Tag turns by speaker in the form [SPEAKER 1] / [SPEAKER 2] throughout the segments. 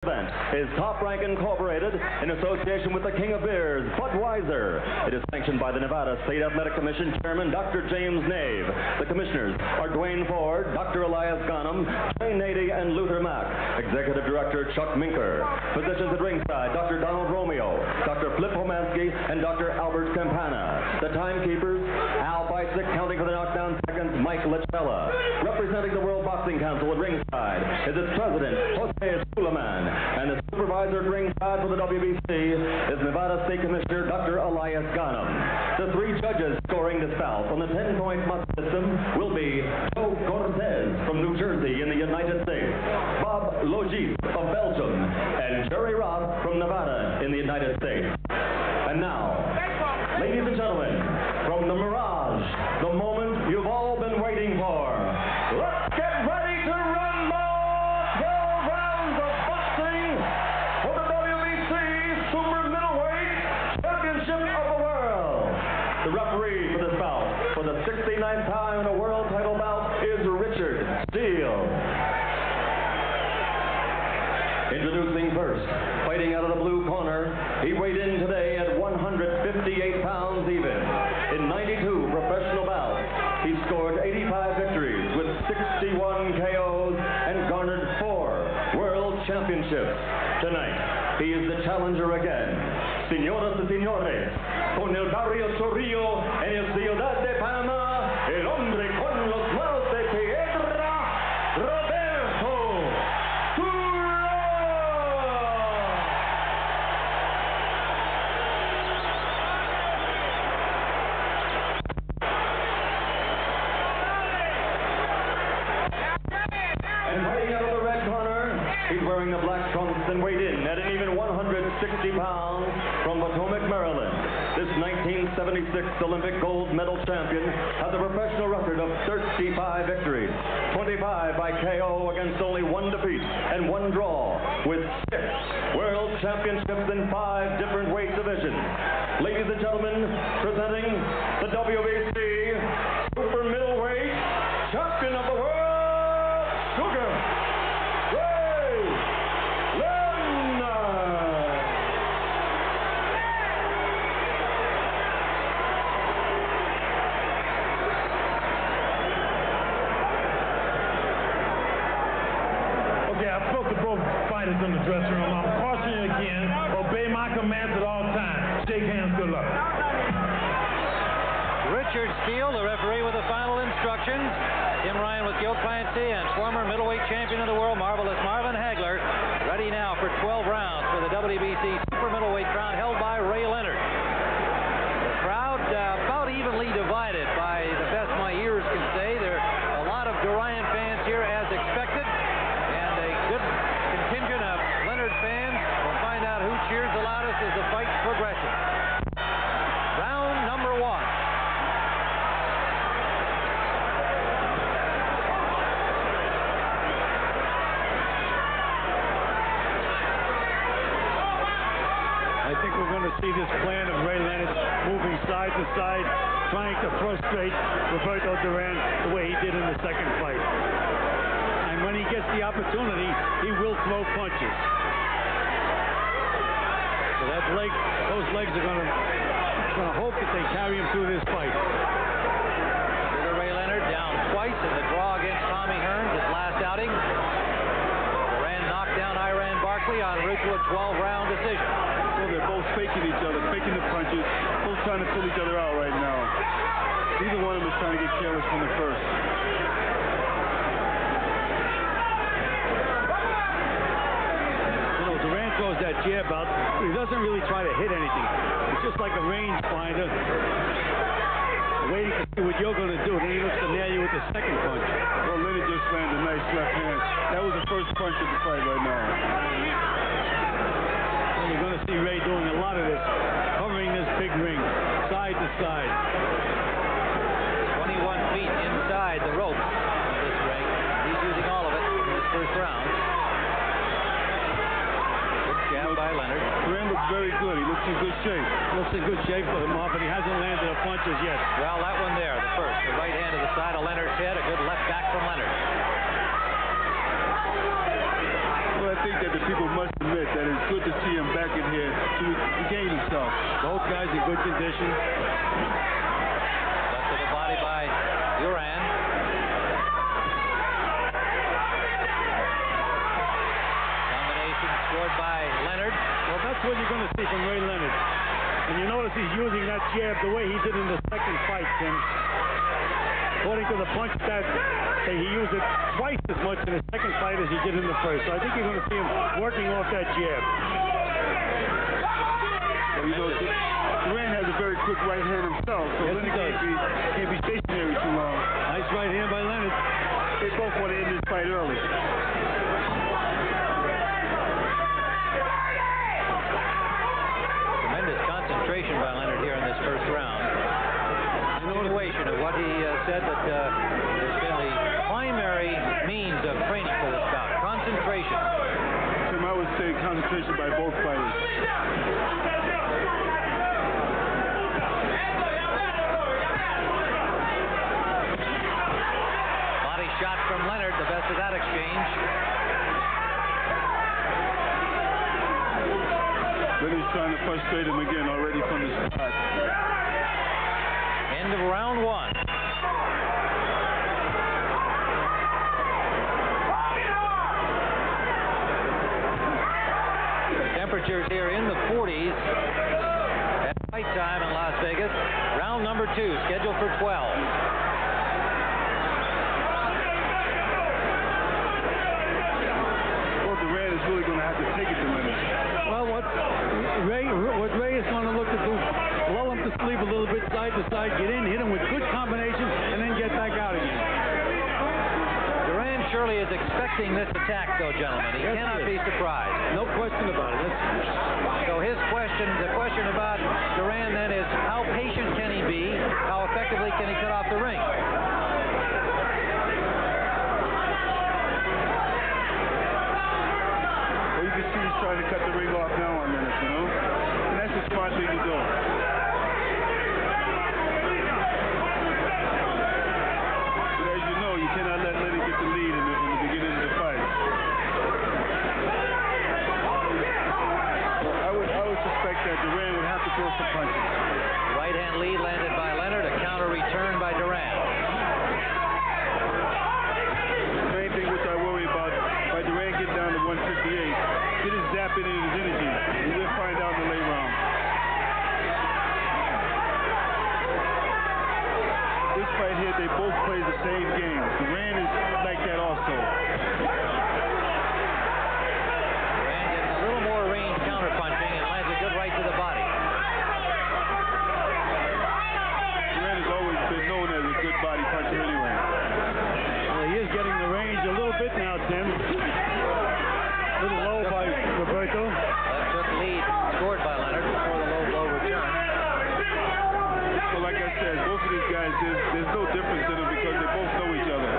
[SPEAKER 1] event is Top Rank Incorporated in association with the King of Beers, Budweiser. It is sanctioned by the Nevada State Athletic Commission Chairman Dr. James Nave. The commissioners are Dwayne Ford, Dr. Elias Ghanem, Jay Nady, and Luther Mack. Executive Director Chuck Minker. Physicians at ringside, Dr. Donald Romeo, Dr. Flip Homansky, and Dr. Albert Campana. The timekeepers, Al Bicyk, counting for the knockdown seconds, Mike Lechella. Representing the World Boxing Council at ringside is its president, Jose Suleiman, and the supervisor at ringside for the WBC is Nevada State Commissioner Dr. Elias Ghanem. The three judges scoring this bout on the 10-point must system will be Joe Cortez from New Jersey in the United States, Bob Logis of Belgium, and Jerry Roth from Nevada in the United States. And now, ladies and gentlemen, from the Mirage, the moment you've all been waiting for, let's get ready to rumble! 12 rounds of boxing for the WBC Super Middleweight Championship of the World. The referee for this bout, for the 69th time in a world title bout, is Richard Steele. Introducing first, fighting out of the blue corner, he weighed in today at 158 pounds even. In 92 professional bouts, he scored 85 victories with 61 KOs and garnered 4 world championships. Tonight, he is the challenger again. Señoras y señores, con el barrio Chorrillo en el Ciudad de Panamá, el hombre con los manos de piedra, Roberto. He's wearing the black trunks and weighed in at an even 160 pounds from Potomac, Maryland. This 1976 Olympic gold medal champion has a professional record of 35 victories, 25 by KO against only 1 defeat and 1 draw, with 6 world championships in 5 different weight divisions. Ladies and gentlemen, presenting the WBC Super Middleweight Champion of the World, Sugar
[SPEAKER 2] in the dressing room. I'm cautioning you again. Obey my commands at all times. Shake hands. Good luck.
[SPEAKER 3] Richard Steele, the referee, with the final instructions. Tim Ryan with Gil Clancy and former middleweight champion of the world, Marvelous Marvin Hagler, ready now for 12 rounds for the WBC Super Middleweight crown held by Ray Leonard. The crowd about evenly divided by the best my ears can say. There are a lot of Duran fans here as expected, and a good contingent of Leonard fans. We'll find out who cheers the loudest as the fight progresses. Round number 1.
[SPEAKER 4] I think we're going to see this plan of Ray Leonard moving side to side, trying to frustrate Roberto Duran the way he did in the second fight. And when he gets the opportunity, he will throw punches. So those legs are going to hope that they carry him through this fight.
[SPEAKER 3] Ray Leonard down twice in the draw against Tommy Hearns, his last outing. Duran knocked down Iran Barkley en route to a 12-round decision.
[SPEAKER 4] Well, they're both faking each other, faking the punches, both trying to pull each other out right now. Neither one of them is trying to get careless from the first. Duran throws that jab out, but he doesn't really try to hit anything. It's just like a rangefinder, waiting to see what you're going to do. Then he looks to nail you with the second punch. Well, Leonard just landed a nice left hand. That was the first punch of the fight right now. Well, you're going to see Ray doing a lot of this, covering this big ring, side to side.
[SPEAKER 3] 21 feet inside the ropes of this ring. He's using all of it in this first round. Jab by Leonard.
[SPEAKER 4] Duran looks very good. He looks in good shape. Looks in good shape for him, but he hasn't landed a punch as yet.
[SPEAKER 3] Well, that one there, the first. The right hand to the side of Leonard's head. A good left back from Leonard.
[SPEAKER 4] Well,
[SPEAKER 5] think that the people must admit that it's good to see him back in here to regain himself.
[SPEAKER 4] Both guys in good condition.
[SPEAKER 3] Left to the body by Duran. Combination scored by Leonard.
[SPEAKER 4] Well, that's what you're going to see from Ray Leonard. And you notice he's using that jab the way he did in the second fight, Tim. According to the punch stats, he used it twice as much in the second fight as he did in the first. So I think you're going to see him working off that jab.
[SPEAKER 5] Well, you know, Duran has a very quick right hand himself, so
[SPEAKER 4] Yes,
[SPEAKER 5] Leonard can't be stationary too long.
[SPEAKER 4] Nice right hand by Leonard.
[SPEAKER 5] They both want to end this fight early.
[SPEAKER 3] Tremendous concentration by Leonard here in this first round. Continuation of what he said that has been the primary means of training for this bout. Concentration.
[SPEAKER 5] Tim, I would say concentration by both fighters.
[SPEAKER 3] Body shot from Leonard, the best of that exchange.
[SPEAKER 5] Leonard's trying to frustrate him again already from the spot.
[SPEAKER 3] End of round one. Temperatures here in the 40s at fight time in Las Vegas. Round number 2, scheduled for 12.
[SPEAKER 5] Well, Duran is really going to have to take it to Leonard.
[SPEAKER 4] Well, what Ray is going to look to do, lull him to sleep a little bit, side to side, get in, hit him with good combinations, and then get back out again.
[SPEAKER 3] Duran surely is expecting this attack, though, gentlemen. He
[SPEAKER 4] Yes,
[SPEAKER 3] cannot
[SPEAKER 4] he
[SPEAKER 3] be
[SPEAKER 4] is.
[SPEAKER 3] surprised.
[SPEAKER 4] No question about it.
[SPEAKER 3] So the question about Duran then is, how patient can he be? How effectively can he cut off the ring?
[SPEAKER 5] Well, you can see he's trying to cut the ring off now on Leonard, you know? And that's the smart thing to do. But as you know, you cannot let Leonard get the lead in the beginning of the fight. I would suspect that Duran would have to throw some punches.
[SPEAKER 3] Right hand lead landed by Leonard, a counter return by Duran.
[SPEAKER 5] The main thing which I worry about, by Duran getting down to 158, get his zap in his energy. And we'll find out in the late round. This fight here, they both play the same game. Duran is like that also.
[SPEAKER 3] Duran getting a little more range counter punching and lands a good right to the body.
[SPEAKER 5] Duran has always been known as a good body puncher anyway.
[SPEAKER 4] Well, he is getting the range a little bit now, Tim. A little low by Roberto.
[SPEAKER 3] Left hook lead scored by Leonard before the low blow return.
[SPEAKER 5] Well, like I said, both of these guys, there's no difference in them because they both know each other.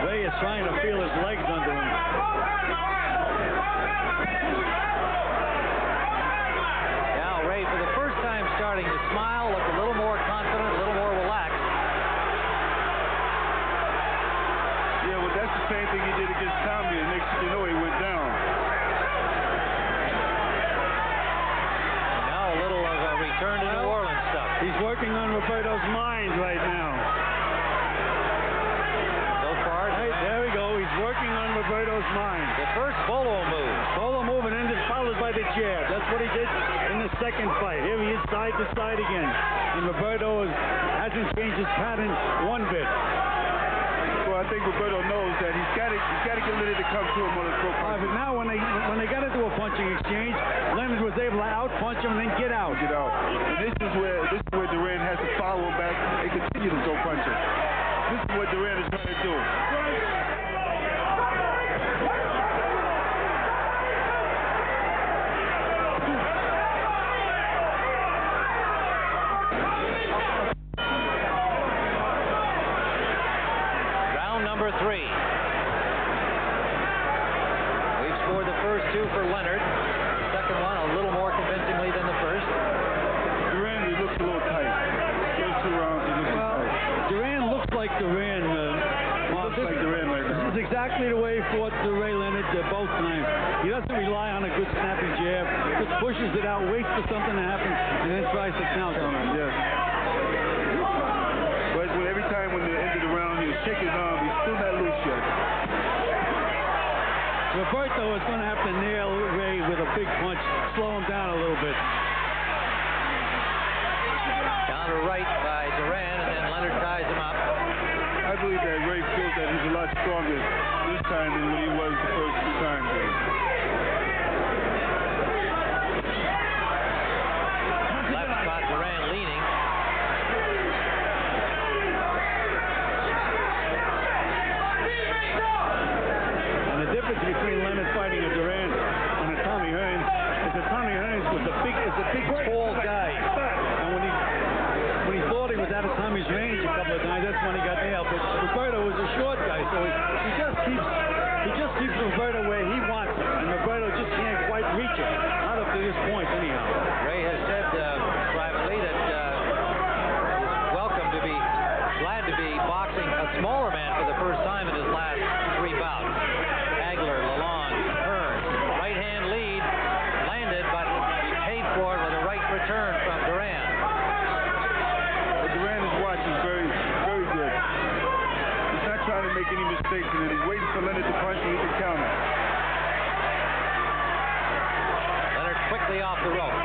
[SPEAKER 4] Ray is trying to feel his legs under him.
[SPEAKER 3] Now Ray, for the first time, starting to smile, look a little more confident, a little more relaxed.
[SPEAKER 5] Yeah, well, that's the same thing he did against Tommy, and next thing you know, he went down.
[SPEAKER 3] Now a little of a return to New Orleans stuff.
[SPEAKER 4] He's working on Roberto's mind right now.
[SPEAKER 3] So far,
[SPEAKER 4] Hey, there we go. He's working on Roberto's mind.
[SPEAKER 3] the first bolo move.
[SPEAKER 4] Solo move and then followed by the jab. That's what he did in the second fight. Here he is side to side again. And Roberto hasn't changed his pattern one bit.
[SPEAKER 5] Well, I think Roberto knows that he's got to get Leonard to come to him on a throw punch.
[SPEAKER 4] But now when they got into a punching exchange, Leonard was able to out-punch him and then get out.
[SPEAKER 5] Get out. And this is where Duran has to follow him back and continue to throw punches. This is what Duran is trying to do.
[SPEAKER 3] Round number 3. We've scored the first 2 for Leonard. The second one a little more convincingly than the first.
[SPEAKER 5] Duran, he looks
[SPEAKER 4] exactly the way he fought to Ray Leonard both times. He doesn't rely on a good snapping jab. Just pushes it out, waits for something to happen, and then tries to counter.
[SPEAKER 5] Yes. But every time when the end of the round, he would shake his arm. He's still not loose yet.
[SPEAKER 4] Roberto is going to have to nail Ray with a big punch, slow him down a little bit.
[SPEAKER 3] Counter right by Duran, and then Leonard ties him up.
[SPEAKER 5] I believe that Ray feels that he's a lot stronger this time than when he was the first two times.
[SPEAKER 3] Left spot, Duran leaning.
[SPEAKER 4] And the difference between Leonard fighting a Duran and a Tommy Hearns is that Tommy Hearns was a big, tall guy. And when he thought he was out of Tommy's range a couple of times, that's when he got nailed. But Roberto was a short guy, so he just keeps Roberto where he wants him, and Roberto just can't quite reach him. Not up to this point, anyhow.
[SPEAKER 3] Ray has said privately that he's glad to be boxing a smaller man for the first time in his last 3 bouts. Hagler, Lalonde, Hearns, right hand lead, landed, but he paid for it with a right return from Duran.
[SPEAKER 5] But Duran's watch is very, very good. He's not trying to make any mistakes in it. He's waiting for Leonard to punch so he can counter.
[SPEAKER 3] Leonard quickly off the rope.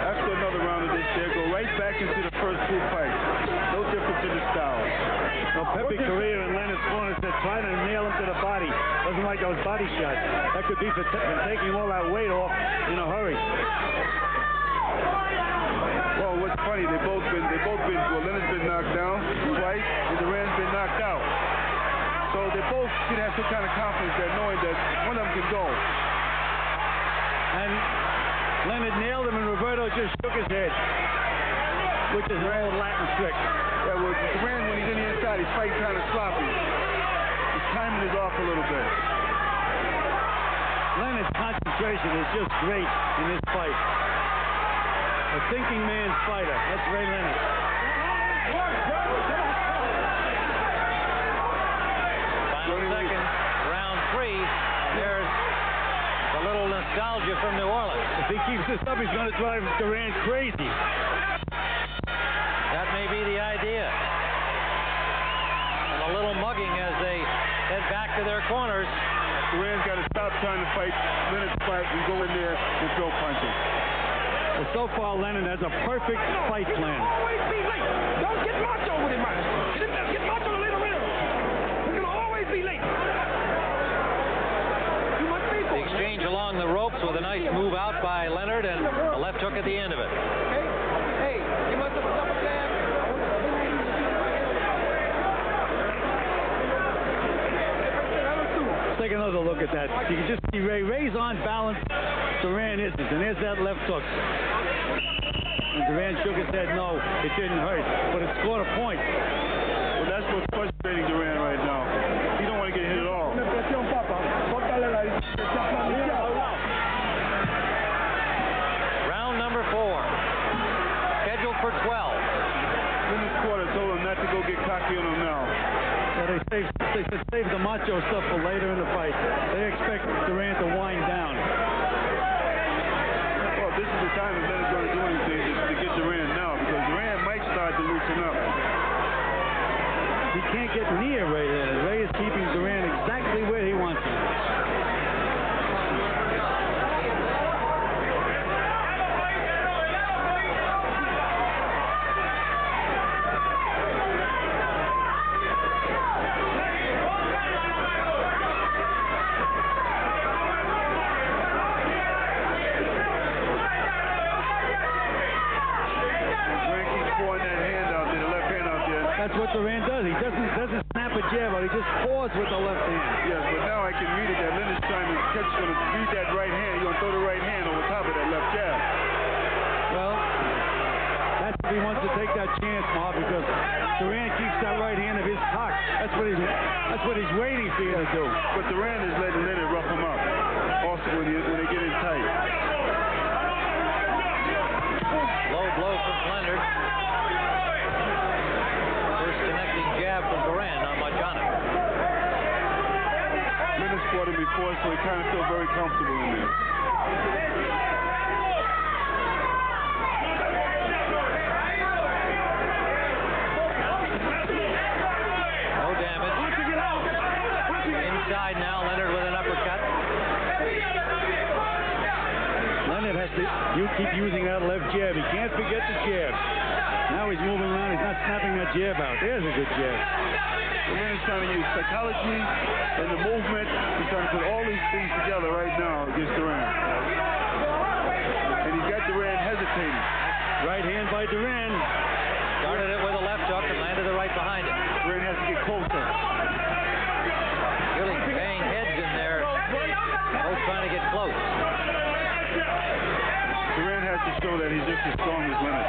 [SPEAKER 5] After another round of this, they'll go right back into the first 2 fights. No difference in the styles.
[SPEAKER 4] Well, Pepe Correa in Leonard's corner said try to nail him to the body. Doesn't like those body shots. That could be for taking all that weight off in a hurry.
[SPEAKER 5] Well, what's funny, they've both been, well, Leonard's been knocked down twice, and Duran's been knocked out. So they both should have some kind of confidence that knowing that one of them can go.
[SPEAKER 4] And Leonard nailed him, and Roberto just shook his head, which is an old Latin trick.
[SPEAKER 5] Yeah, well, Duran, when he's in the inside, he's fighting kind of sloppy. His timing is off a little bit.
[SPEAKER 4] Leonard's concentration is just great in this fight. A thinking man's fighter. That's Ray Leonard.
[SPEAKER 3] Final seconds, round 3. There's a little nostalgia from New Orleans.
[SPEAKER 4] If he keeps this up, he's going to drive Duran crazy.
[SPEAKER 3] That may be the idea. And a little mugging as they head back to their corners.
[SPEAKER 5] Duran's got to stop trying to fight Leonard's fight and go in there and throw punches.
[SPEAKER 4] Well, so far, Leonard has a perfect fight plan.
[SPEAKER 6] Always be late. Don't get macho with him, man. Get macho a little bit. He's gonna always be late. You must be
[SPEAKER 3] The exchange along the ropes with a nice move out by Leonard and a left hook at the end of it.
[SPEAKER 6] Hey, you must have a double jab.
[SPEAKER 4] Let's take another look at that. You can just see Ray's on balance. Duran isn't, and there's that left hook. And Duran shook his head, no, it didn't hurt, but it scored a point.
[SPEAKER 5] Well, that's what's frustrating Duran right now. He don't want to get hit at all.
[SPEAKER 3] Round number 4. Scheduled for 12.
[SPEAKER 5] Leonard's quarter told him not to go get cocky on him now.
[SPEAKER 4] So they said save the macho stuff for later in the fight. They expect Duran to wind down.
[SPEAKER 5] Well, this is the time that Leonard's going to do anything to get Duran now, because Duran might start to loosen up.
[SPEAKER 4] He can't get near Ray Leonard. Ray is keeping Duran exactly where he wants him. That's what Duran does. He doesn't snap a jab out. He just paws with the left hand.
[SPEAKER 5] Yes, but now I can read it that Leonard's trying to catch, going to read that right hand. He's going to throw the right hand over top of that left jab.
[SPEAKER 4] Well, that's if he wants to take that chance, Ma, because Duran keeps that right hand of his cocked. That's what he's waiting for you to do.
[SPEAKER 5] But Duran is letting Leonard rough him up. Also, when they get in tight.
[SPEAKER 3] Low blow from Leonard. First connecting jab from Duran on Majana.
[SPEAKER 5] before, so he kind of feels very comfortable in there.
[SPEAKER 3] No damage. Inside now, Leonard with an uppercut.
[SPEAKER 4] Leonard has to keep using that left jab. He can't forget the jab. Now he's moving around. He's not snapping that jab out. There's a good jab.
[SPEAKER 5] Leonard's trying to use psychology and the movement. He's trying to put all these things together right now against Duran. And he's got Duran hesitating.
[SPEAKER 4] Right hand by Duran.
[SPEAKER 3] Started it with a left hook and landed the right behind it.
[SPEAKER 5] Duran has to get closer.
[SPEAKER 3] Really bang heads in there. Both trying to get close.
[SPEAKER 5] Duran has to show that he's just as strong as Leonard.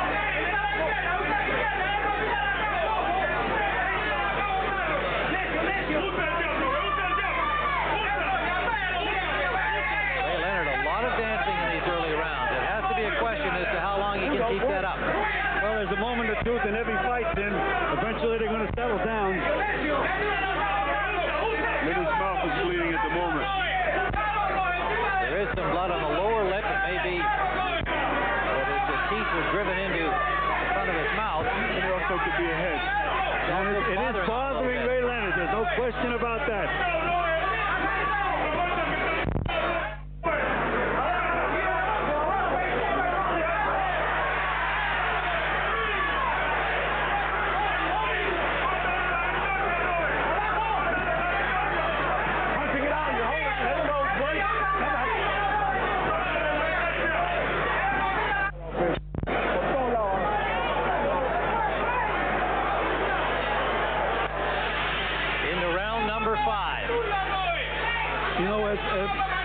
[SPEAKER 3] Ray Leonard, a lot of dancing in these early rounds. It has to be a question as to how long he can keep that up.
[SPEAKER 4] Well, there's a moment of truth in every fight, Tim. Eventually they're going to settle down.
[SPEAKER 5] Leonard's mouth is bleeding at the moment.
[SPEAKER 3] There is some blood on the lower lip. It may be that the teeth was driven into the front of his mouth.
[SPEAKER 5] And it also could be a head.
[SPEAKER 4] It is bothering Ray Leonard. There's no question about that.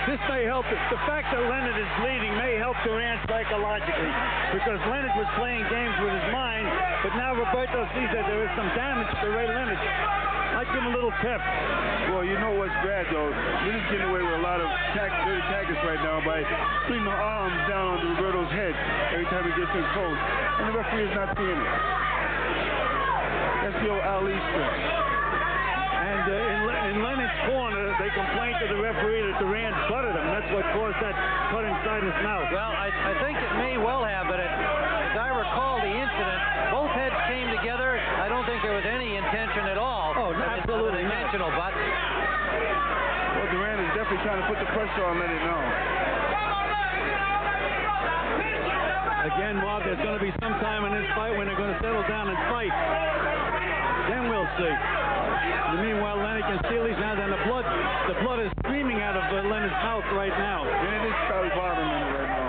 [SPEAKER 4] This may help. The fact that Leonard is bleeding may help Duran psychologically, because Leonard was playing games with his mind, but now Roberto sees that there is some damage to Ray Leonard. I'd give him a little pep.
[SPEAKER 5] Well, you know what's bad, though? Leonard's getting away with a lot of dirty tactics right now by putting the arms down on Roberto's head every time he gets in close, and the referee is not seeing it. That's the old Ali trick.
[SPEAKER 4] And in Leonard's corner, they complained to the referee that Duran butted him. That's what caused that cut inside his mouth.
[SPEAKER 3] Well, I think it may well have, but as I recall the incident, both heads came together. I don't think there was any intention at all.
[SPEAKER 4] Oh, absolutely not.
[SPEAKER 3] Intentional, but
[SPEAKER 5] Well, Duran is definitely trying to put the pressure on Leonard now.
[SPEAKER 4] Again, Mark, there's going to be some time in this fight when they're going to settle down and fight. Then we'll see. Meanwhile, Leonard can steal these now. Then the blood is streaming out of Leonard's mouth right now.
[SPEAKER 5] And it is probably bothering Leonard right now.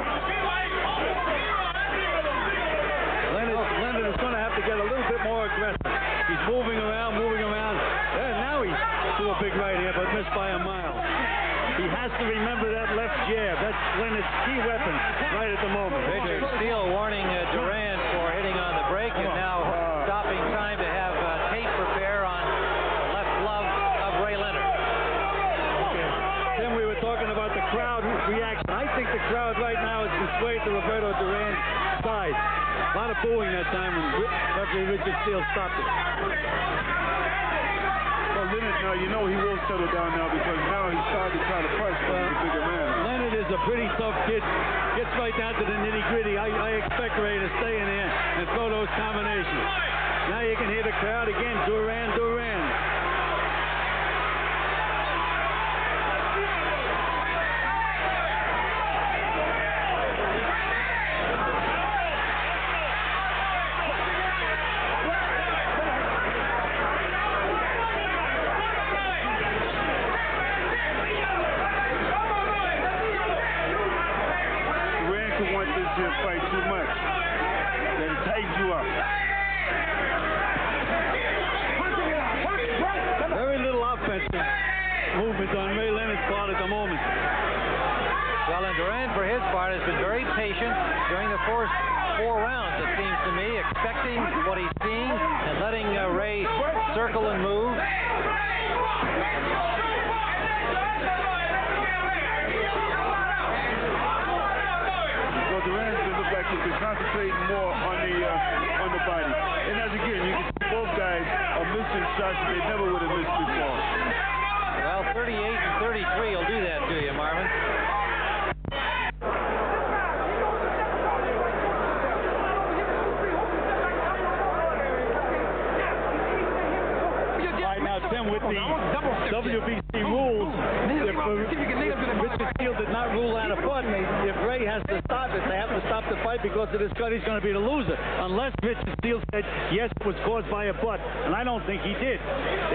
[SPEAKER 4] Leonard is going to have to get a little bit more aggressive. He's moving around. And now he threw a big right here, but missed by a mile. He has to remember that left jab. That's Leonard's key weapon right at the moment.
[SPEAKER 3] Richard Steele warning Duran for hitting on the brake, and now stopping time to have tape repair on the left glove of Ray Leonard.
[SPEAKER 4] Tim, we were talking about the crowd reaction. I think the crowd right now is swayed to Roberto Duran's side. A lot of booing that time when referee Richard Steele stopped it.
[SPEAKER 5] Well, Leonard, now you know he will settle down now, because now he's starting to try to press the bigger man.
[SPEAKER 4] Leonard is a pretty tough kid. Gets right down to the nitty-gritty. I expect Ray to stay in there and throw those combinations. Now you can hear the crowd again. Duran.
[SPEAKER 5] Fight too much. Then it tightens you up.
[SPEAKER 4] Very little offensive movement on Ray Leonard's part at the moment.
[SPEAKER 3] Well, and Duran, for his part, has been very patient during the first 4 rounds, it seems to me, expecting what he's seeing and letting Ray circle and move.
[SPEAKER 5] Duran looks like he's been concentrating more on the body. And as again, you can see both guys are missing shots that they never would have missed before.
[SPEAKER 3] Well, 38 and 33 will do that to you, Marvin.
[SPEAKER 4] Tim, with the WBC rules, if Richard Steele did not rule out a foot, if Ray has to stop it, they have to stop the fight because of this cut. He's going to be the loser. Unless Richard Steele said, yes, it was caused by a butt. And I don't think he did.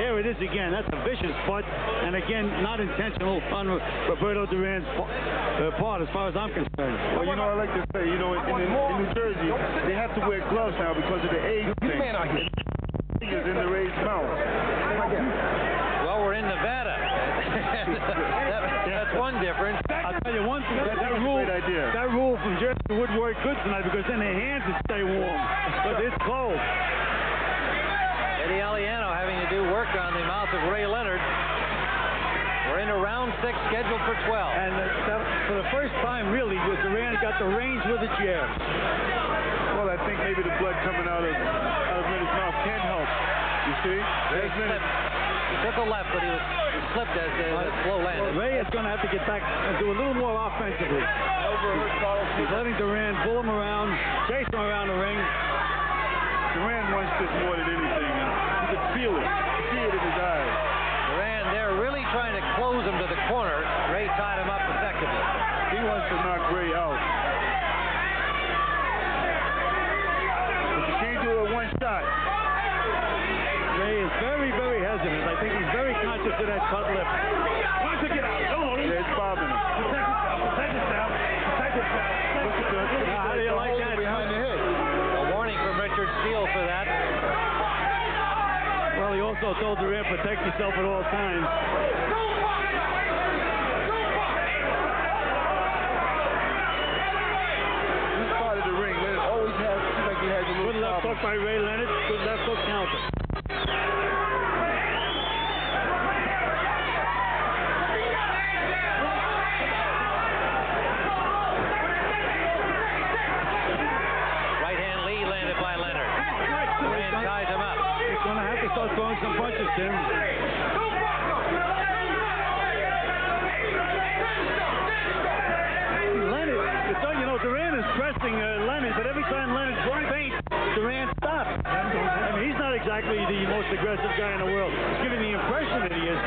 [SPEAKER 4] There it is again. That's a vicious butt. And again, not intentional on Roberto Duran's part, as far as I'm concerned.
[SPEAKER 5] Well, you know, I like to say, you know, in New Jersey, they have to wear gloves now because of the age thing. Fingers in the Ray's mouth.
[SPEAKER 3] Well, we're in Nevada. That's one difference.
[SPEAKER 4] I'll tell you one thing. That rule from Jersey would work good tonight because then their hands would stay warm. But it's cold.
[SPEAKER 3] Eddie Aliano having to do work on the mouth of Ray Leonard. We're into round 6, scheduled for 12.
[SPEAKER 4] And for the first time, really, Duran got the range with the jab.
[SPEAKER 5] Well, I think maybe the blood coming out of his mouth can help. You see?
[SPEAKER 3] He took a left, but he slipped as the blow landed.
[SPEAKER 4] Ray is going to have to get back and do a little more offensively. He's letting Duran pull him around, chase him around the ring.
[SPEAKER 5] Duran wants this more than anything. You can feel it. You see it in his eyes.
[SPEAKER 3] Duran, they're really trying to close him to the corner. Ray tied him up effectively.
[SPEAKER 5] He wants to knock Ray out. But you can't do it with one shot.
[SPEAKER 4] Ray is very, very hesitant. I think he's very conscious of that cut lip.
[SPEAKER 6] Once you get out,
[SPEAKER 5] Yeah, it's bothering him.
[SPEAKER 6] protect yourself.
[SPEAKER 4] How do you like that?
[SPEAKER 5] Behind the head.
[SPEAKER 3] A warning from Richard Steele for that.
[SPEAKER 4] Well, he also told Duran, protect yourself at all times.
[SPEAKER 5] This part of the ring, Leonard always seems like he has a little
[SPEAKER 4] Good left hook by Ray Leonard. Good left hook counter.
[SPEAKER 3] Right hand lead landed by Leonard. Duran ties him up.
[SPEAKER 4] He's going to have to start throwing some punches, Tim. Leonard, you know, Duran is pressing Leonard, but every time Leonard feints, Duran stops. I mean, he's not exactly the most aggressive guy in the world. He's giving the impression that he is.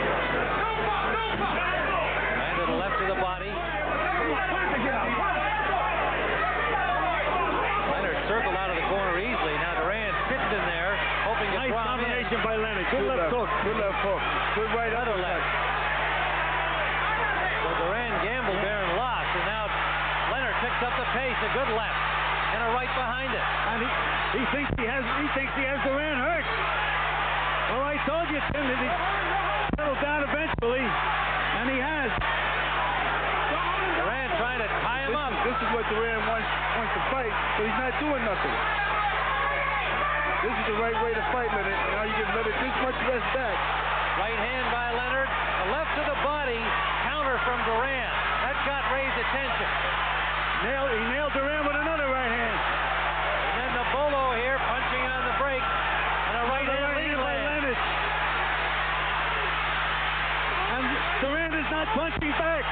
[SPEAKER 3] And to the left of the body. Leonard circled out of the corner easily. Now Duran sits in there, hoping to
[SPEAKER 4] Nice
[SPEAKER 3] draw him in.
[SPEAKER 4] combination by Leonard. Good left hook.
[SPEAKER 5] Good left hook. Good right
[SPEAKER 3] Another
[SPEAKER 5] uppercut.
[SPEAKER 3] left. So Duran gambled there and lost, and now Leonard picks up the pace. A good left and a right behind it.
[SPEAKER 4] And he thinks he has Duran hurt. Well, I told you, Tim, that he settled down eventually, and he has.
[SPEAKER 3] Duran trying to tie him up.
[SPEAKER 5] This is what Duran wants to fight, but he's not doing nothing. This is the right way to fight, Leonard. Now you can let it this much less back.
[SPEAKER 3] Right hand by Leonard. A left to the body. Counter from Duran. That got Ray's attention.
[SPEAKER 4] He nailed Duran with another right hand.
[SPEAKER 3] And then the bolo here punching on the break. And a right hand lead
[SPEAKER 4] by
[SPEAKER 3] land.
[SPEAKER 4] Leonard. And Duran is not punching back.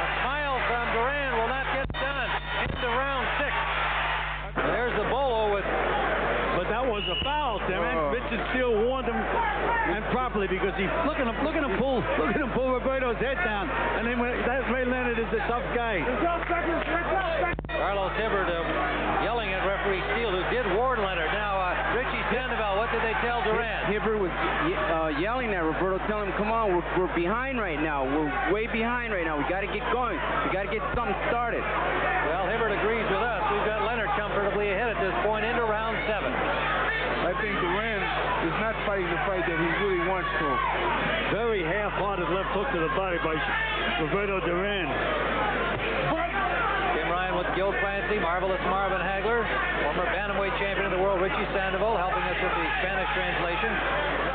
[SPEAKER 3] A smile from Duran will not get done. Into round 6. There's the bolo with.
[SPEAKER 4] But that was a foul, Tim. And Richard Steele warned him, and properly, because he look at him pull Roberto's head down. And then that Ray Leonard is a tough guy.
[SPEAKER 3] Carlos Hibbert yelling at referee Steele, who did warn Leonard. Now, Richie Sandoval, what did they tell Duran?
[SPEAKER 7] Hibbert was yelling at Roberto, telling him, come on, we're behind right now. We're way behind right now. We got to get going. We got to get something started.
[SPEAKER 3] Well, Hibbert agrees with us. We've got Leonard comfortably ahead at this point into round 7.
[SPEAKER 5] I think Duran is not fighting the fight that he really wants to.
[SPEAKER 4] Very half-hearted left hook to the body by Roberto Duran.
[SPEAKER 3] Tim Ryan with Gil Clancy, Marvelous Marvin Hagler, former bantamweight champion of the world Richie Sandoval, helping us with the Spanish translation.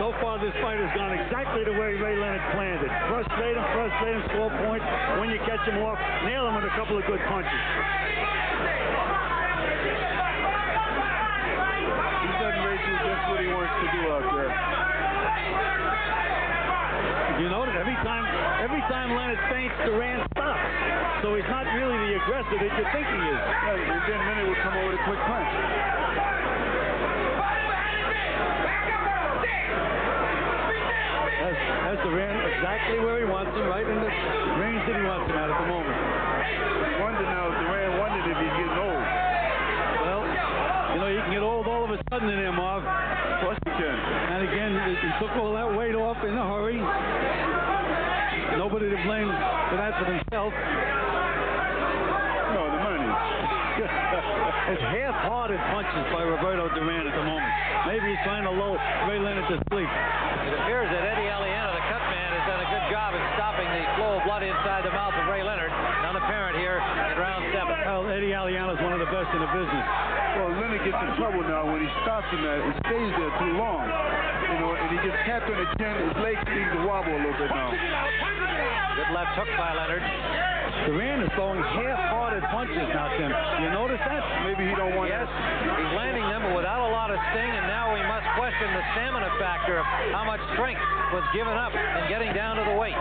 [SPEAKER 4] So far, this fight has gone exactly the way Ray Leonard planned it. Frustrate him, score points. When you catch him off, nail him with a couple of good punches.
[SPEAKER 5] He's letting Ray do just what he wants to do out there.
[SPEAKER 4] Duran stops. So he's not really the aggressor that you think he is.
[SPEAKER 5] Right, and then Leonard will come over with a quick punch.
[SPEAKER 4] Has Duran exactly where he wants him, right in the range that he wants him at the moment.
[SPEAKER 5] Wonder now, Duran wondered if he's getting old.
[SPEAKER 4] Well, you know, you can get old all of a sudden in there, Marv.
[SPEAKER 5] Of course he can.
[SPEAKER 4] And again, he took all that weight off in a hurry. Nobody to blame for that but himself.
[SPEAKER 5] No, the money.
[SPEAKER 4] It's half-hearted punches by Roberto Duran at the moment. Maybe he's trying to lull Ray Leonard to sleep.
[SPEAKER 3] It appears that Eddie Aliano, the cut man, has done a good job in stopping the flow of blood inside the mouth of Ray Leonard. None apparent here in round 7.
[SPEAKER 4] Well, Eddie Aliano is one of the best in the business.
[SPEAKER 5] Well, Leonard gets in trouble now when he stops him at it stays there too long. You know, and he gets tapped on the chin, his leg seems to wobble a little bit now.
[SPEAKER 3] Good left hook by Leonard.
[SPEAKER 4] Duran is throwing half-hearted punches now, Tim. You notice that?
[SPEAKER 5] Maybe he don't want
[SPEAKER 3] Yes, he's landing them but without a lot of sting, and now we must question the stamina factor of how much strength was given up in getting down to the weight.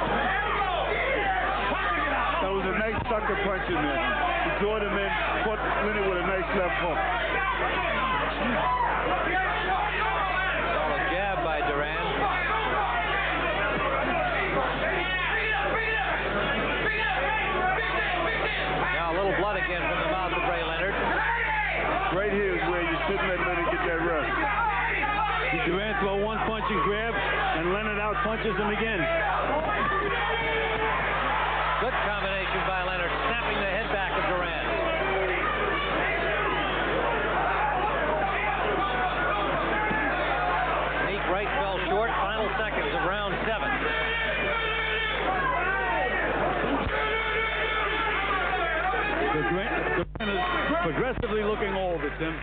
[SPEAKER 5] That was a nice sucker punch in there. He joined him in, caught Leonard with a nice left hook.
[SPEAKER 3] All a jab by Duran. Now a little blood again from the mouth of Ray Leonard.
[SPEAKER 5] Right here is where you shouldn't let Leonard get that rest.
[SPEAKER 4] Duran throw one punch and grab, and Leonard out punches him again.
[SPEAKER 3] Good combination by Leonard, snapping the head back of Duran. Sneak right fell short. Final seconds of round 7.
[SPEAKER 4] Duran is progressively looking older, Tim.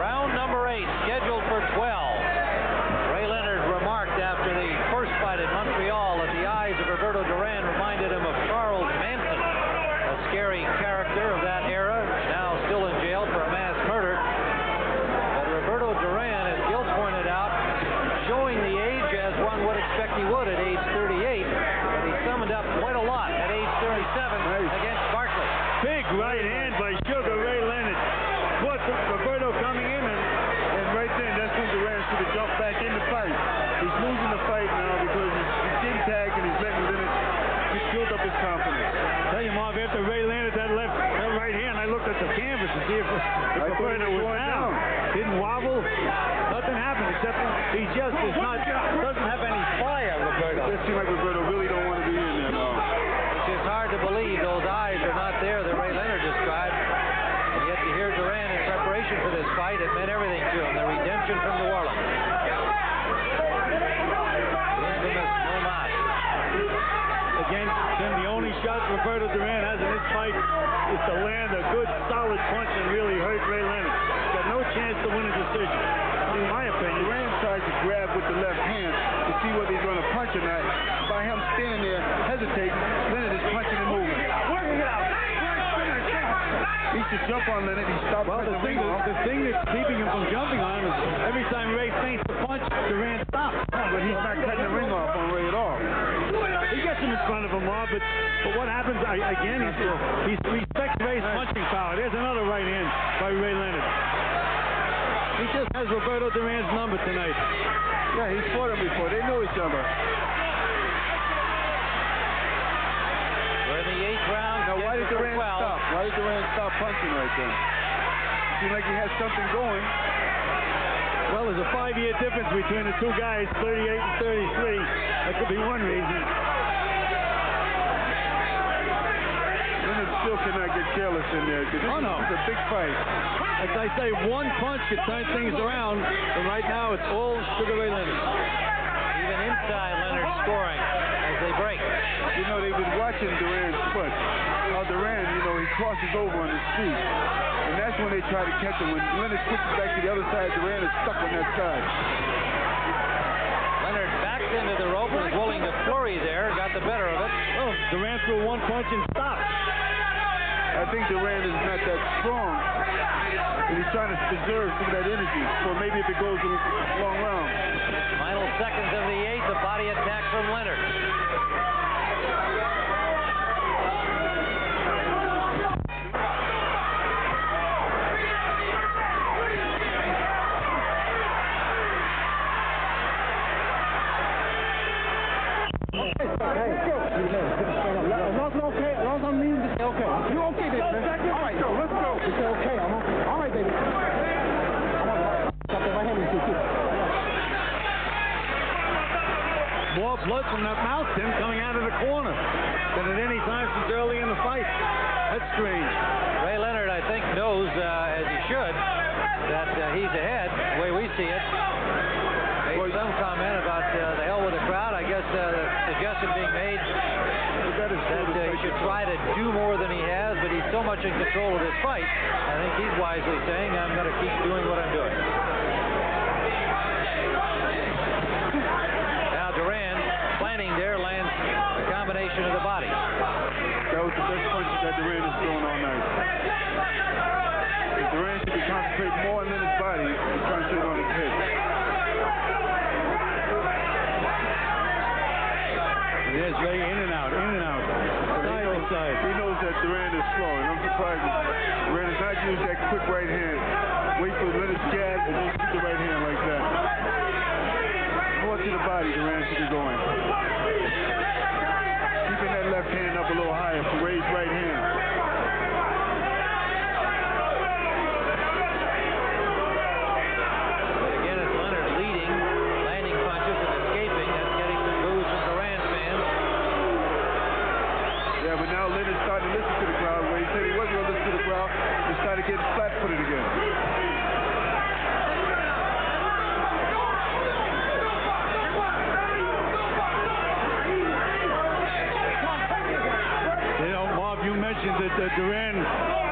[SPEAKER 3] Round number 8, scheduled for 12. Ray Leonard remarked after the first fight in Montreal that the eyes of Roberto Duran reminded him of Charles Manson, a scary character of that era, now still in jail for a mass murder. But Roberto Duran, as Gil pointed out, showing the age as one would expect he would at age 38, but he summoned up quite a lot at age 37 against Barkley.
[SPEAKER 4] Big right hand by Sugar Ray Leonard. What's Roberto coming in
[SPEAKER 5] And right then, that's when Duran should have jumped back in the fight. He's losing the fight now because he's getting tagged and he's letting Leonard get build up his confidence.
[SPEAKER 4] Tell you, Marv, after Ray Leonard that right hand, I looked at the canvas to see if Roberto was down. Didn't wobble. Nothing happened except he just is not doesn't have any fire, Roberto.
[SPEAKER 5] It just seems like Roberto really don't want to be in there now.
[SPEAKER 3] Which is hard to believe. Those eyes are not there that Ray Leonard described. And yet to hear Duran in preparation for this fight, it meant everything to him. The redemption from New Orleans. The infamous no mas.
[SPEAKER 4] Again, Tim, the only shot Roberto Duran has in this fight is to land a good, solid punch and really hurt Ray Leonard. He's got no chance to win a decision, in my opinion.
[SPEAKER 5] Duran tries to grab with the left hand to see whether he's going to punch or not. By him standing there, hesitating, Leonard is punching and moving. He should jump on Leonard. He stopped
[SPEAKER 4] the thing that's keeping him from jumping on him is every time Ray feints the punch, Duran stops.
[SPEAKER 5] But he's not cutting the ring off on Ray at all.
[SPEAKER 4] He gets him in front of him, Marv, but what happens, again, he respects Ray's punching power. There's another right hand by Ray Leonard. He just has Roberto Duran's number tonight.
[SPEAKER 5] Yeah, he's fought him before. They know each other.
[SPEAKER 3] We're in the 8th round.
[SPEAKER 5] Now, why did Duran
[SPEAKER 3] 12.
[SPEAKER 5] stop? Why did Duran stop punching right there? Seemed like he had something going.
[SPEAKER 4] Well, there's a 5-year difference between the two guys, 38 and 33. That could be one reason.
[SPEAKER 5] Leonard still cannot get careless in there because it's a big fight.
[SPEAKER 4] As I say, one punch could turn things around, and right now it's all Sugar Ray Leonard.
[SPEAKER 3] Even inside, Leonard scoring as they break.
[SPEAKER 5] You know, they've been watching Duran's foot. How Duran, you know, he crosses over on his feet. And that's when they try to catch him. When Leonard switches back to the other side, Duran is stuck on that side.
[SPEAKER 3] Leonard backed into the rope and was willing to flurry there, got the better of it.
[SPEAKER 4] Oh, Duran threw one punch and stopped.
[SPEAKER 5] I think Duran is not that strong, and he's trying to preserve some of that energy. So maybe if it goes a long round.
[SPEAKER 3] Final seconds of the 8th, a body attack from Leonard.
[SPEAKER 4] More blood from that mouth, Tim, coming out of the corner than at any time since early in the fight. That's strange.
[SPEAKER 3] Ray Leonard, I think, knows, as he should, that he's ahead, the way we see it. Made some comment about the hell with the crowd. I guess the suggestion being made that he should try to do more than he has, but he's so much in control of this fight. I think he's wisely saying, I'm going to keep doing what I'm doing. Now Duran, planning there, lands a combination of the body.
[SPEAKER 5] That was the best punch that Duran has thrown all night. Duran should be concentrating more on Leonard's body and concentrating on his head.
[SPEAKER 4] There's Ray in and out, side to side.
[SPEAKER 5] He knows that Duran is slow, and I'm surprised Duran has not used that quick right hand. Wait for Leonard's jab and then shoot the right hand like that. More to the body, Duran should be going. Keeping that left hand up a little higher for Ray's right hand.
[SPEAKER 3] But again, it's Leonard leading, landing punches and escaping. That's getting some boos from Duran fans.
[SPEAKER 5] Yeah, but now Leonard's starting to listen to the crowd. Where he said he wasn't going to listen to the crowd, he started getting flat-footed again.
[SPEAKER 4] You mentioned that Duran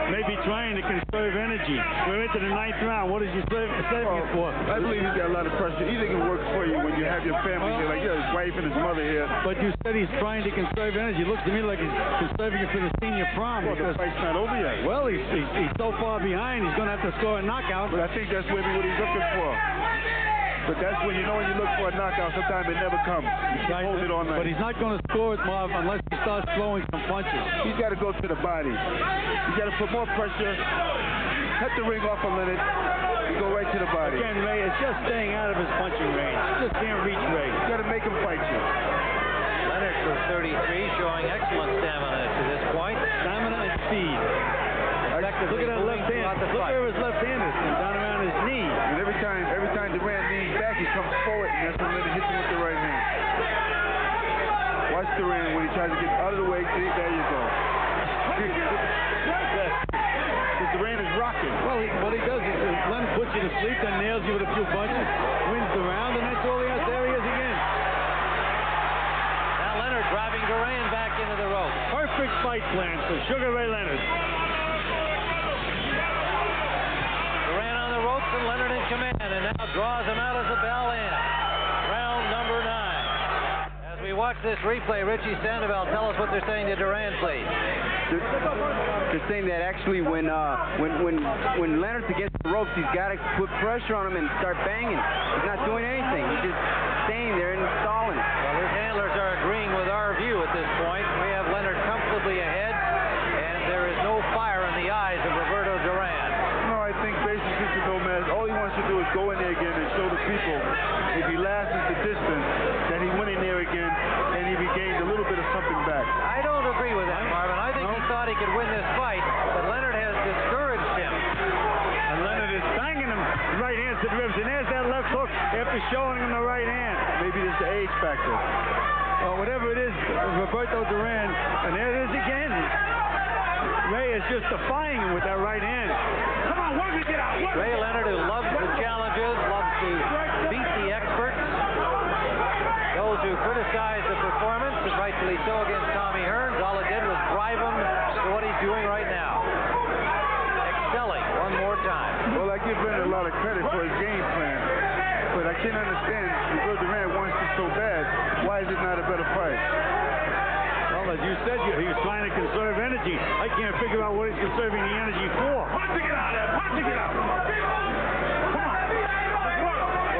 [SPEAKER 4] may be trying to conserve energy. We're into the 9th round. What is he saving it for?
[SPEAKER 5] I believe he's got a lot of pressure. Anything can work for you when you have your family here, like his wife and his mother here.
[SPEAKER 4] But you said he's trying to conserve energy. It looks to me like he's conserving it for the senior prom.
[SPEAKER 5] Well, the fight's not over yet.
[SPEAKER 4] Well, he's so far behind, he's going to have to score a knockout.
[SPEAKER 5] But I think that's maybe what he's looking for. But that's when you know when you look for a knockout, sometimes it never comes. You can hold it all night.
[SPEAKER 4] But he's not going to score it, Marv, unless he starts throwing some punches.
[SPEAKER 5] He's got to go to the body. He's got to put more pressure, cut the ring off of Leonard, and go right to the body.
[SPEAKER 4] Again, Ray is just staying out of his punching range. Just can't reach Ray.
[SPEAKER 5] You got to make him fight you.
[SPEAKER 3] Leonard for 33, showing excellent stamina to this point.
[SPEAKER 4] Stamina and speed. Look at that left hand. Look where his left hand is, down around his knee.
[SPEAKER 5] And every time Duran leans back, he comes forward, and that's when Leonard hits him with the right hand. Watch Duran when he tries to get out of the way. See, there you go. Because Duran is rocking.
[SPEAKER 4] Well, what he does is Leonard puts you to sleep, then nails you with a few punches, wins the round, and that's all he has. There he is again.
[SPEAKER 3] Now Leonard driving Duran back into the rope.
[SPEAKER 4] Perfect fight plan for Sugar Ray Leonard.
[SPEAKER 3] Duran on the ropes and Leonard in command, and now draws him out as the bell ends. Round number 9. As we watch this replay, Richie Sandoval, tell us what they're saying to Duran, please.
[SPEAKER 7] They're saying that actually when Leonard's against the ropes, he's got to put pressure on him and start banging. He's not doing anything. He's just staying there and stalling.
[SPEAKER 3] Well, his handlers are agreeing with our view at this point. We have Leonard comfortably ahead, and there is no fire in the eyes of Roberto Duran.
[SPEAKER 5] No, I think basically Mr. Gomez, all he wants to do is go in there again and show the people if he lasts the distance that he went in there again and he regained a little bit of something back.
[SPEAKER 3] I don't agree with that, Marvin. I think he thought he could win this fight, but Leonard has discouraged him.
[SPEAKER 4] And Leonard is banging him right hand to the ribs, and there's that left hook after showing him the right hand.
[SPEAKER 5] Maybe it's the age factor.
[SPEAKER 4] Whatever it is, Roberto Duran, and there it is again. Ray is just defying him with that right hand.
[SPEAKER 6] Come on, work it, get out.
[SPEAKER 3] Ray Leonard, who loves the challenges, loves to beat the experts. Those who criticize the performance, and rightfully so, against Tommy Hearns, all it did was drive him to what he's doing right now. Excelling one more time.
[SPEAKER 5] Well, I give Leonard a lot of credit for his game plan, but I can't understand Roberto Duran wants this so bad. Why is it not a better fight?
[SPEAKER 3] Well,
[SPEAKER 4] Well, as you said, he was trying to conserve energy. I can't figure out what he's conserving the energy for.
[SPEAKER 6] Punch to get out there. Punch to get out. Come on.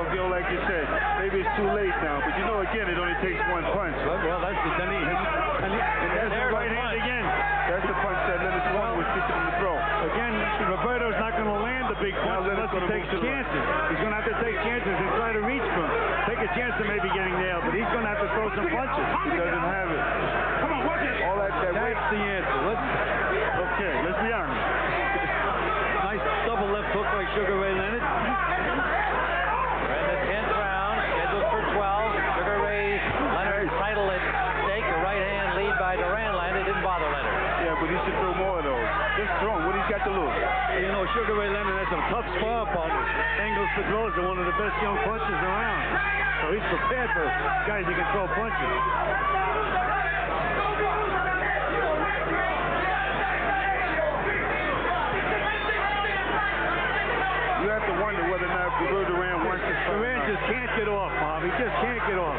[SPEAKER 5] Well, Gil, like you said, maybe it's too late now. But you know, again, it only takes one punch.
[SPEAKER 4] Well, that's the there's the right hand again.
[SPEAKER 5] That's the punch that Leonard was kicking him to throw.
[SPEAKER 4] Again, Roberto's not going to land the big punch unless he takes chances. He's going to have to take chances and try to reach for him. Take a chance of maybe getting nailed, but he's going to have to throw some punches.
[SPEAKER 5] He doesn't have it.
[SPEAKER 6] Come on, watch it.
[SPEAKER 5] All that weight.
[SPEAKER 4] That's the answer.
[SPEAKER 5] Okay, let's be honest.
[SPEAKER 4] Nice double left hook by Sugar Ray Leonard.
[SPEAKER 3] We're in the 10th round, scheduled for 12. Sugar Ray Leonard's title at stake. A right-hand lead by Duran landed. Didn't bother Leonard.
[SPEAKER 5] Yeah, but he should throw more of those. Just throw him. What he's got to lose?
[SPEAKER 4] You know, Sugar Ray Leonard has some tough spar partners. Angles to throws are one of the best young punchers around. So he's prepared for guys who can throw punches.
[SPEAKER 5] You have to wonder whether or not Duran wants to start.
[SPEAKER 4] Duran just can't get off, Bob. He just can't get off.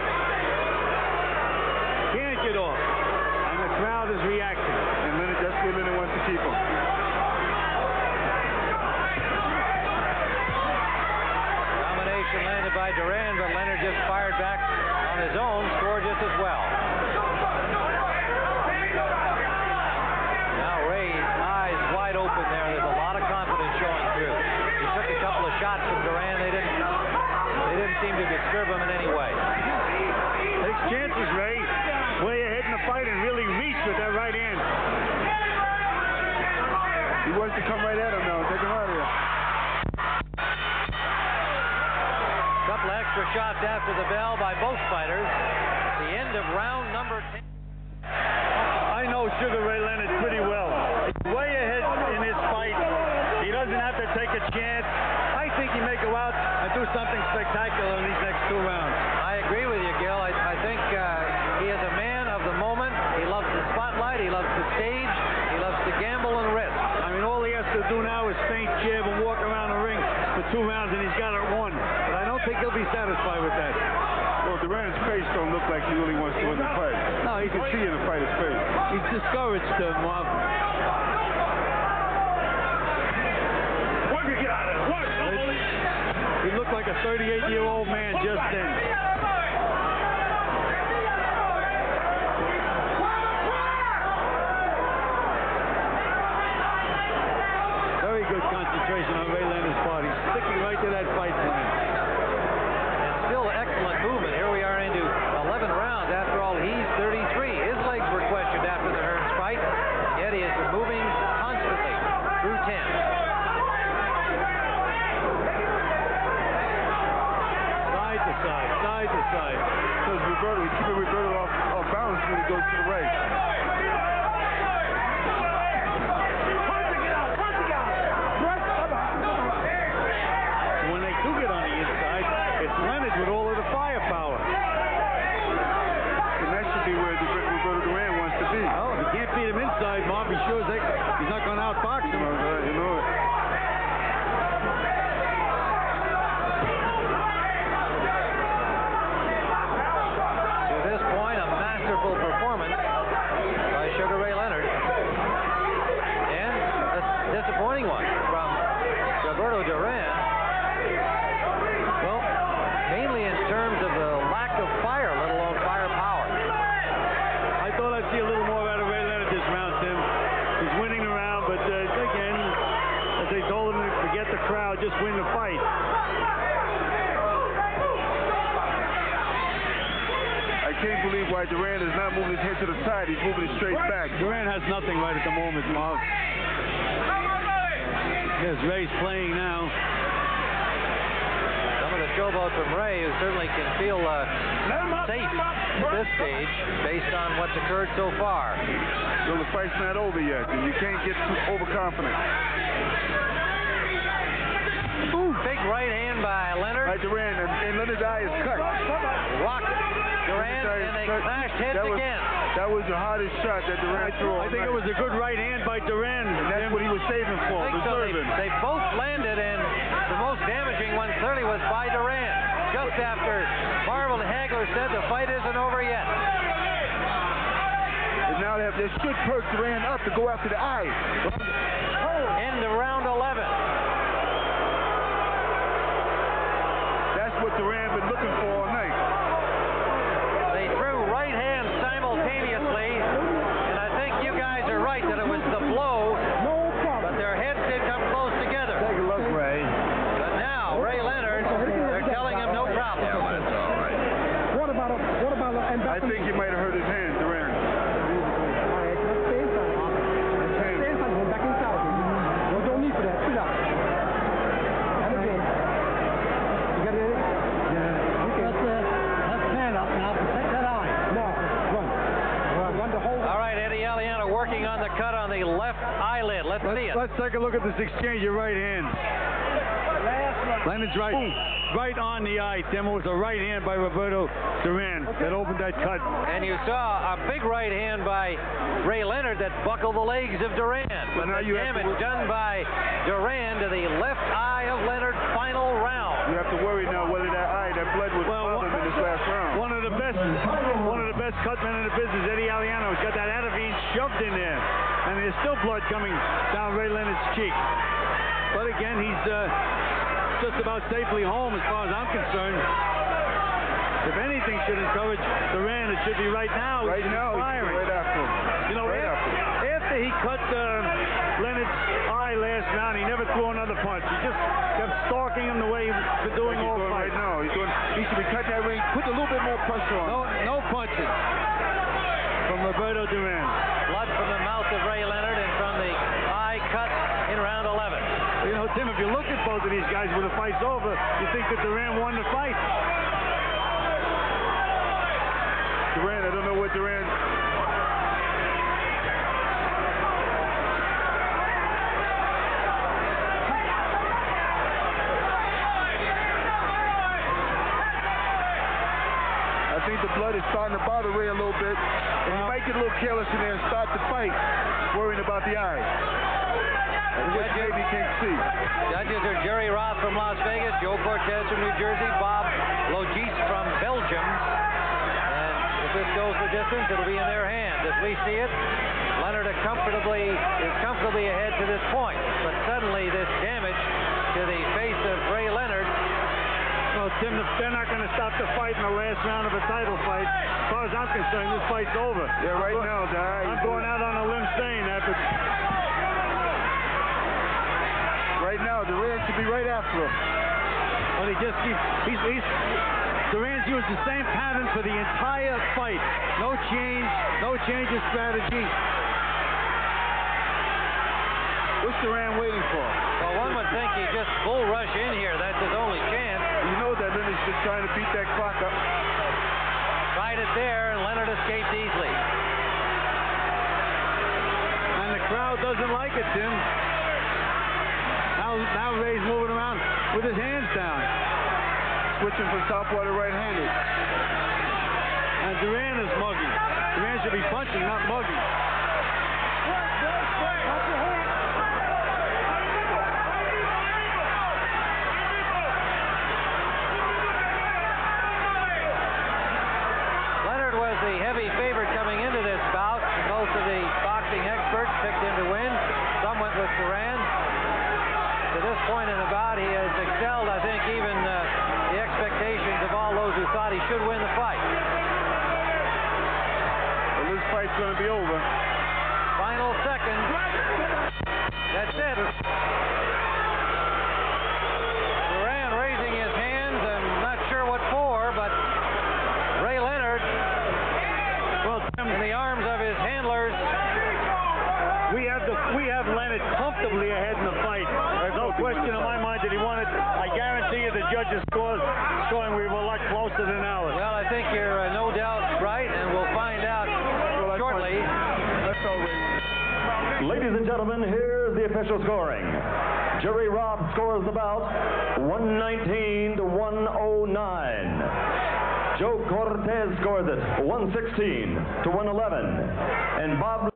[SPEAKER 4] Can't get off. And the crowd is reacting.
[SPEAKER 5] And Leonard, that's where Leonard wants to keep him.
[SPEAKER 3] Combination landed by Duran, but Leonard just fired back on his own, scored just as well. Now Ray's eyes wide open there. There's a lot of confidence showing through. He took a couple of shots from Duran. They didn't seem to disturb him in any way.
[SPEAKER 4] Takes chances, Ray. Way ahead in the fight and really reach with that right hand.
[SPEAKER 5] He wants to come right at him now. Take him out of here.
[SPEAKER 3] Couple extra shots after the bell by both fighters. The end of round number 10.
[SPEAKER 4] I know Sugar Ray Leonard pretty well. He's way ahead in his fight. He doesn't have to take a chance. I think he may go out and do something spectacular in these next 2 rounds.
[SPEAKER 3] I agree with you, Gil. I think he is a man of the moment. He loves the spotlight. He loves the stage. He loves to gamble and risk.
[SPEAKER 4] I mean, all he has to do now is feint, jab, and walk around the ring for 2 rounds, and he's got it won. But I don't think he'll be satisfied with that.
[SPEAKER 5] Well, Duran's face don't look like he really wants to win the fight.
[SPEAKER 4] No,
[SPEAKER 5] You can see in the fighter's face.
[SPEAKER 4] He's discouraged, Marv.
[SPEAKER 6] Work it, get out of there. Work.
[SPEAKER 4] He looked like a 38-year-old man just then. Very good concentration on Ray Leonard's part. He's sticking right to that fight plan.
[SPEAKER 3] And still excellent movement. Here we are into 11 rounds. After all, he's 33. His legs were questioned after the Hearns fight, and yet he has been moving constantly through 10.
[SPEAKER 4] Side to side, side to side.
[SPEAKER 5] Because Roberto, he's keeping Roberto off balance when he goes to the right.
[SPEAKER 4] When they do get on the inside, it's Leonard with all of the firepower.
[SPEAKER 5] And that should be where Roberto Duran wants to be.
[SPEAKER 4] Oh, if he can't beat him inside, Marv, he's sure he's not going to outbox him.
[SPEAKER 5] You know it.
[SPEAKER 3] To this point, a masterful performance by Sugar Ray Leonard. And a disappointing one from Roberto Duran. Well, mainly in terms of the lack of fire, let alone firepower.
[SPEAKER 4] I thought I'd see a little more out of Ray Leonard this round, Tim. He's winning the round, but again, as they told him to forget the crowd, just win the fight.
[SPEAKER 5] I can't believe why Duran is not moving his head to the side. He's moving it straight back.
[SPEAKER 4] Duran has nothing right at the moment, Marv. Yes, Ray's playing now.
[SPEAKER 3] Some of the showboat from Ray, who certainly can feel safe at this stage based on what's occurred so far.
[SPEAKER 5] So the fight's not over yet, and you can't get too overconfident.
[SPEAKER 3] Ooh, big right hand by Leonard.
[SPEAKER 5] By Duran, and Leonard's eye is cut.
[SPEAKER 3] Rocked Duran, and they clashed heads again.
[SPEAKER 5] That was the hardest shot that Duran threw.
[SPEAKER 4] I think it was a good right hand by Duran.
[SPEAKER 5] And that's what he was saving for,
[SPEAKER 3] I think so.
[SPEAKER 5] reserving.
[SPEAKER 3] They both landed, and the most damaging one clearly was by Duran. Just after Marvel Hagler said the fight isn't over yet.
[SPEAKER 5] And that should perk Duran up to go after the eye.
[SPEAKER 3] Into round 11.
[SPEAKER 5] That's what Duran been looking for all night.
[SPEAKER 3] They threw right hands simultaneously, and I think you guys are right that it was the blow, but their heads did come close together.
[SPEAKER 5] Take a look, Ray.
[SPEAKER 3] But now, Ray Leonard, they're telling him no problem.
[SPEAKER 6] What about
[SPEAKER 5] I think he might have hurt his hand, Duran.
[SPEAKER 6] Back inside. No need for that. Sit down. And again. You got it? Yeah. Okay. Let's stand up now. Protect that eye. No. Run the whole.
[SPEAKER 3] All right, Eddie Aliano working on the cut on the left eyelid. Let's see it.
[SPEAKER 4] Let's take a look at this exchange of right hands. Leonard's right on the eye, Tim. It was a right hand by Roberto Duran that opened that cut.
[SPEAKER 3] And you saw a big right hand by Ray Leonard that buckled the legs of Duran. But the damage done by Duran to the left eye of Leonard. Final round.
[SPEAKER 5] You have to worry now whether that blood was bothering him in this last round.
[SPEAKER 4] One of the best cutmen in the business, Eddie Aliano, has got that Atavine shoved in there, and there's still blood coming down Ray Leonard's cheek. But again, he's just about safely home as far as I'm concerned. If anything should encourage Duran, it should be right now.
[SPEAKER 5] Right now,
[SPEAKER 4] firing.
[SPEAKER 5] Right after him.
[SPEAKER 4] You know, after he cut Leonard's eye last round, he never threw another punch. He just kept stalking him the way he's been doing all fight.
[SPEAKER 5] Right now, he should be cutting that ring, put a little bit more pressure on.
[SPEAKER 4] No punches from Roberto Duran.
[SPEAKER 3] Blood from the mouth of Ray Leonard and from the eye cut in round 11.
[SPEAKER 4] You know, Tim, if you look at both of these guys when the fight's over, you think that Duran won the fight.
[SPEAKER 5] Duran, I don't know what Duran... I think the blood is starting to bother Ray a little bit, and he might get a little careless in there and start the fight, worrying about the eye. Which maybe can't see.
[SPEAKER 3] Judges are Jerry Roth from Las Vegas, Joe Cortez from New Jersey, Bob Logis from Belgium. And if this goes the distance, it'll be in their hands. As we see it, Leonard is comfortably ahead to this point. But suddenly this damage to the face of Ray Leonard.
[SPEAKER 4] Well, Tim, they're not going to stop the fight in the last round of a title fight. As far as I'm concerned, this fight's over.
[SPEAKER 5] Yeah, right now,
[SPEAKER 4] I'm going out on a limb saying that, but...
[SPEAKER 5] Right now, Duran should be right after him.
[SPEAKER 4] Well, Duran's used the same pattern for the entire fight. No change of strategy.
[SPEAKER 5] What's Duran waiting for?
[SPEAKER 3] Well, one would think he'd just bull rush in here. That's his only chance.
[SPEAKER 5] You know that Leonard's just trying to beat that clock up.
[SPEAKER 3] Tried it there, and Leonard escaped easily.
[SPEAKER 4] And the crowd doesn't like it, Tim. Now Ray's moving around with his hands down.
[SPEAKER 5] Switching from southpaw to right-handed.
[SPEAKER 4] And Duran is mugging. Duran should be punching, not mugging.
[SPEAKER 3] Leonard was the heavy favorite coming into this bout. Most of the boxing experts picked him to win. Some went with Duran. To this point in the bout, he has excelled, I think, even the expectations of all those who thought he should win the fight.
[SPEAKER 5] Well, this fight's going to be over.
[SPEAKER 3] Final seconds. That's it. Duran raising his hands. I'm not sure what for, but Ray Leonard,
[SPEAKER 4] Well, Tim,
[SPEAKER 3] in the arms of his handlers.
[SPEAKER 4] we have Leonard comfortably ahead in the fight. There's no question in my mind that he won it. I guarantee you the judges' scoring we were a lot closer than ours.
[SPEAKER 3] Well, I think you're no doubt right, and we'll find out shortly.
[SPEAKER 5] That's all right.
[SPEAKER 1] Ladies and gentlemen, here's the official scoring. Jerry Roth scores the bout 119 to 109. Joe Cortez scores it 116 to 111. And Bob